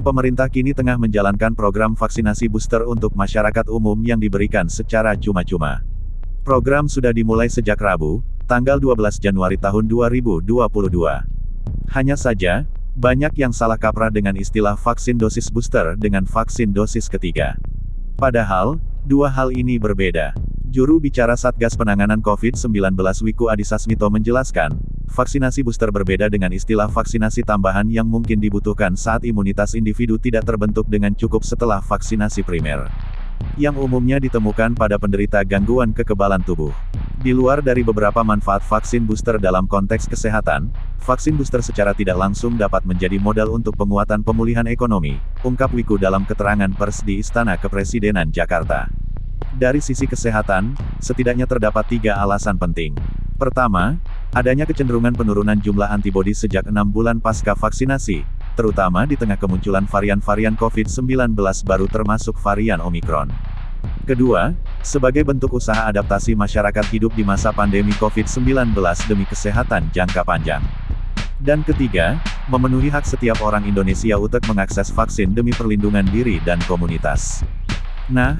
Pemerintah kini tengah menjalankan program vaksinasi booster untuk masyarakat umum yang diberikan secara cuma-cuma. Program sudah dimulai sejak Rabu, tanggal 12 Januari tahun 2022. Hanya saja, banyak yang salah kaprah dengan istilah vaksin dosis booster dengan vaksin dosis ketiga. Padahal, dua hal ini berbeda. Juru bicara Satgas Penanganan COVID-19 Wiku Adhisa Smito menjelaskan, vaksinasi booster berbeda dengan istilah vaksinasi tambahan yang mungkin dibutuhkan saat imunitas individu tidak terbentuk dengan cukup setelah vaksinasi primer, yang umumnya ditemukan pada penderita gangguan kekebalan tubuh. Di luar dari beberapa manfaat vaksin booster dalam konteks kesehatan, vaksin booster secara tidak langsung dapat menjadi modal untuk penguatan pemulihan ekonomi, ungkap Wiku dalam keterangan pers di Istana Kepresidenan Jakarta. Dari sisi kesehatan, setidaknya terdapat 3 alasan penting. Pertama, adanya kecenderungan penurunan jumlah antibodi sejak 6 bulan pasca vaksinasi, terutama di tengah kemunculan varian-varian COVID-19 baru termasuk varian Omikron. Kedua, sebagai bentuk usaha adaptasi masyarakat hidup di masa pandemi COVID-19 demi kesehatan jangka panjang. Dan ketiga, memenuhi hak setiap orang Indonesia untuk mengakses vaksin demi perlindungan diri dan komunitas. Nah,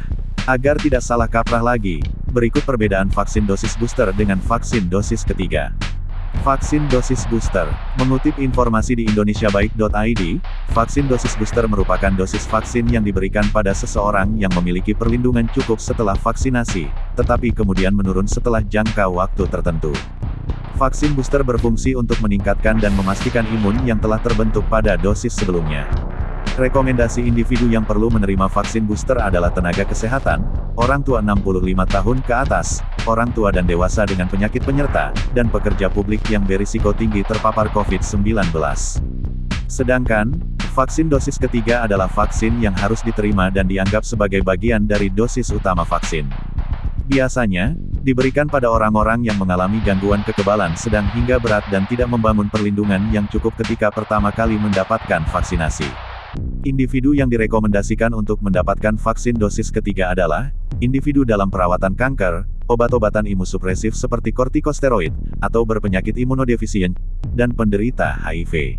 agar tidak salah kaprah lagi, berikut perbedaan vaksin dosis booster dengan vaksin dosis ketiga. Vaksin dosis booster. Mengutip informasi di indonesiabaik.id, vaksin dosis booster merupakan dosis vaksin yang diberikan pada seseorang yang memiliki perlindungan cukup setelah vaksinasi, tetapi kemudian menurun setelah jangka waktu tertentu. Vaksin booster berfungsi untuk meningkatkan dan memastikan imun yang telah terbentuk pada dosis sebelumnya. Rekomendasi individu yang perlu menerima vaksin booster adalah tenaga kesehatan, orang tua 65 tahun ke atas, orang tua dan dewasa dengan penyakit penyerta, dan pekerja publik yang berisiko tinggi terpapar COVID-19. Sedangkan, vaksin dosis ketiga adalah vaksin yang harus diterima dan dianggap sebagai bagian dari dosis utama vaksin. Biasanya, diberikan pada orang-orang yang mengalami gangguan kekebalan sedang hingga berat dan tidak membangun perlindungan yang cukup ketika pertama kali mendapatkan vaksinasi. Individu yang direkomendasikan untuk mendapatkan vaksin dosis ketiga adalah individu dalam perawatan kanker, obat-obatan imunosupresif seperti kortikosteroid, atau berpenyakit imunodefisien, dan penderita HIV.